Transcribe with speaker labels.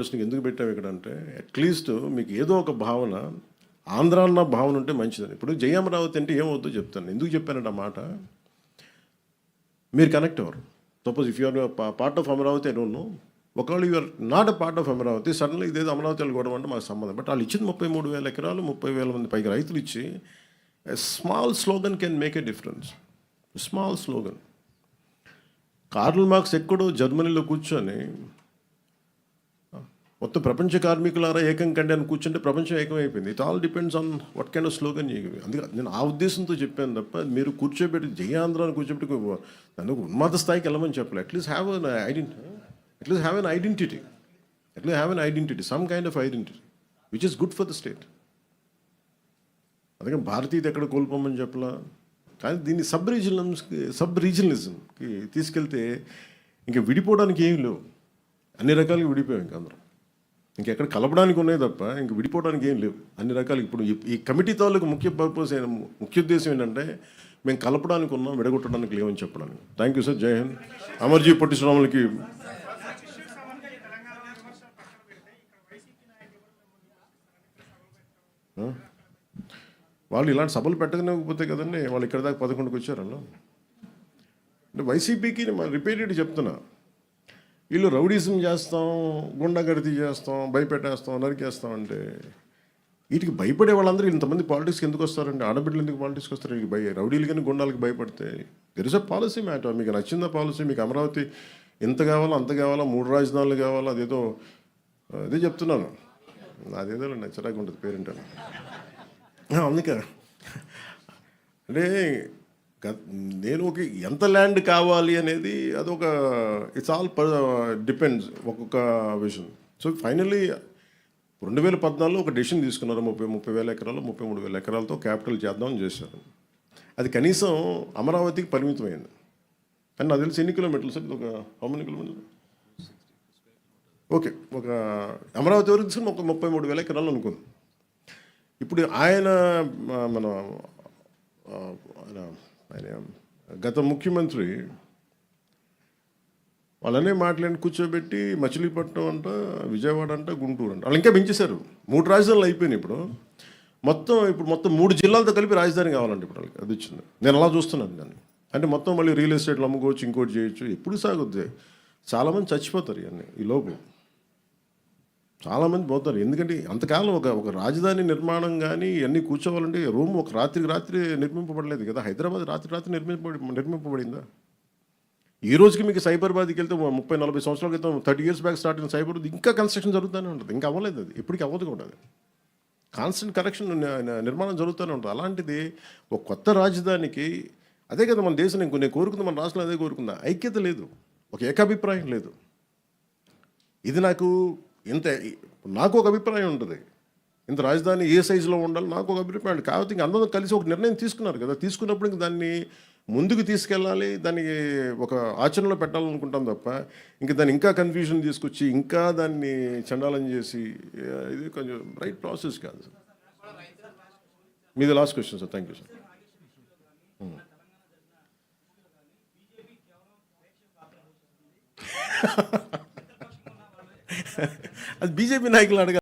Speaker 1: ప్రశ్నకి ఎందుకు పెట్టాం ఇక్కడ అంటే అట్లీస్ట్ మీకు ఏదో ఒక భావన ఆంధ్ర అన్న భావన ఉంటే మంచిదని. ఇప్పుడు జయ అమరావతి అంటే ఏమవుతుందో చెప్తాను. ఎందుకు చెప్పానంటే ఆ మాట మీరు కనెక్ట్ అవ్వరు. Suppose if you're part of Amaravati I don't know, ఒకవేళ you're not a part of Amaravati, suddenly ఇదేదో అమరావతి వెళ్ళి అంటే మాకు సంబంధం. బట్ వాళ్ళు ఇచ్చింది 33,000 ఎకరాలు, 30,000 మంది పైగా రైతులు ఇచ్చి small slogan can make a difference. Small slogan. Karl Marx ఎక్కడో జర్మనీలో కూర్చొని మొత్తం ప్రపంచ కార్మికులారా ఏకం కండి అని కూర్చుంటే ప్రపంచం ఏకమైపోయింది. It all depends on what kind of slogan. అందుకే నేను ఆ ఉద్దేశంతో చెప్పాను తప్ప మీరు కూర్చోబెట్టి జయ ఆంధ్ర అని కూర్చోబెట్టి నన్ను ఉన్నత స్థాయికి వెళ్ళమని చెప్పలేదు. At least have an identity, at least have an identity, at least have an identity, some kind of identity which is good for the state. అందుకని భారతీయత ఎక్కడ కోల్పోమని చెప్పలా. కానీ దీన్ని సబ్ రీజనలిజంకి తీసుకెళ్తే ఇంకా విడిపోవడానికి ఏమి లేవు. అన్ని రకాలుగా విడిపోయాం ఇంక అందరం. ఇంకెక్కడ కలపడానికి ఉన్నాయి తప్ప ఇంక విడిపోవడానికి ఏం లేవు. అన్ని రకాలు. ఇప్పుడు ఈ కమిటీ తాలూకు ముఖ్య ఉద్దేశం ఏంటంటే మేము కలపడానికి ఉన్నాం, విడగొట్టడానికి లేవని చెప్పడానికి. Thank you sir. జై హింద్. అమర్జీ పొట్టి శ్రీరాములకి వాళ్ళు ఇలాంటి సభలు పెట్టకపోతే కదండి వాళ్ళు ఇక్కడ దాకా 11కి వచ్చారు. అలా అంటే వైసీపీకి రిపీటెడ్ చెప్తున్నా, వీళ్ళు రౌడీజం చేస్తాం, గుండాగర్దీ చేస్తాం, భయపెట్టేస్తాం, నరికేస్తాం అంటే వీటికి భయపడే వాళ్ళందరూ ఇంతమంది పాలిటిక్స్కి ఎందుకు వస్తారండి? ఆడబిడ్డలు ఎందుకు పాలిటిక్స్కి వస్తారు? రౌడీలు కానీ గుండాలకి భయపడితే there is a policy matter. మీకు నచ్చిందా పాలసీ? మీకు అమరావతి ఎంత కావాలో అంత కావాలా, 3 రాజధానులు కావాలా, అదేదో అదే చెప్తున్నాను. అదేదో నచ్చడానికి ఉంటుంది పేరెంటాను. అందుకే అంటే నేను ఎంత ల్యాండ్ కావాలి అనేది అదొక ఇట్స్ ఆల్ డిపెండ్స్ ఒక్కొక్క విషయం. సో ఫైనల్లీ 2014లో ఒక డెసిషన్ తీసుకున్నారు. 30,000 ఎకరాలు, 33,000 ఎకరాలతో క్యాపిటల్ చేద్దామని చేశారు. అది కనీసం అమరావతికి పరిమితమైంది. కానీ నాకు తెలిసి ఎన్ని కిలోమీటర్లు సార్? ఒక హౌ మెనీ కిలోమీటర్లు? ఓకే, ఒక అమరావతి వరకు తీసుకుని ఒక 33,000 ఎకరాలు అనుకుంది. ఇప్పుడు ఆయన గత ముఖ్యమంత్రి వాళ్ళనే మాట్లాడి కూర్చోబెట్టి మచిలీపట్నం అంట, విజయవాడ అంట, గుంటూరు అంట, వాళ్ళు ఇంకా పెంచేశారు. 3 రాజధానులు అయిపోయినాయి. ఇప్పుడు మొత్తం 3 జిల్లాలతో కలిపి రాజధాని కావాలంటే ఇప్పుడు వాళ్ళకి అది వచ్చింది. నేను అలా చూస్తున్నాను దాన్ని. అంటే మొత్తం మళ్ళీ రియల్ ఎస్టేట్లు అమ్ముకోవచ్చు, ఇంకోటి చేయొచ్చు. ఎప్పుడు సాగుద్ది? చాలామంది చచ్చిపోతారు ఇవన్నీ ఈ లోపు. చాలామంది పోతారు. ఎందుకంటే అంతకాలం ఒక రాజధాని నిర్మాణం కానీ ఇవన్నీ కూర్చోవాలంటే రూమ్ ఒక రాత్రి నిర్మింపబడలేదు కదా. హైదరాబాద్ రాత్రి నిర్మింపబడిందా? ఈ రోజుకి మీకు సైబరాబాద్కి వెళ్తే 30-40 సంవత్సరాల క్రితం 30 years బ్యాక్ స్టార్ట్ అయిన సైబరాబాద్ ఇంకా కన్స్ట్రక్షన్ జరుగుతూనే ఉంటుంది. ఇంకా అవ్వలేదు. అది ఎప్పటికీ అవ్వదు కూడా. అది కాన్స్టెంట్ కరెక్షన్ నిర్మాణం జరుగుతూనే ఉంటుంది. అలాంటిది ఒక కొత్త రాజధానికి అదే కదా మన దేశం. నేను కోరుకుందా, మన రాష్ట్రంలో అదే కోరుకుందా. ఐక్యత లేదు, ఒక ఏకాభిప్రాయం లేదు. ఇది నాకు ఒక అభిప్రాయం ఉంటుంది. ఇంత రాజధాని ఏ సైజులో ఉండాలి నాకు ఒక అభిప్రాయం. కాబట్టి ఇంక అందరం కలిసి ఒక నిర్ణయం తీసుకున్నారు కదా. తీసుకున్నప్పుడు ఇంక దాన్ని ముందుకు తీసుకెళ్ళాలి, దానికి ఒక ఆచరణలో పెట్టాలనుకుంటాం తప్ప ఇంక దాన్ని ఇంకా కన్ఫ్యూజన్ తీసుకొచ్చి ఇంకా దాన్ని చండాలం చేసి ఇది కొంచెం రైట్ ప్రాసెస్ కాదు సార్. మీది last question sir. Thank you sir. అది బీజేపీ నాయకులు అడగాలి.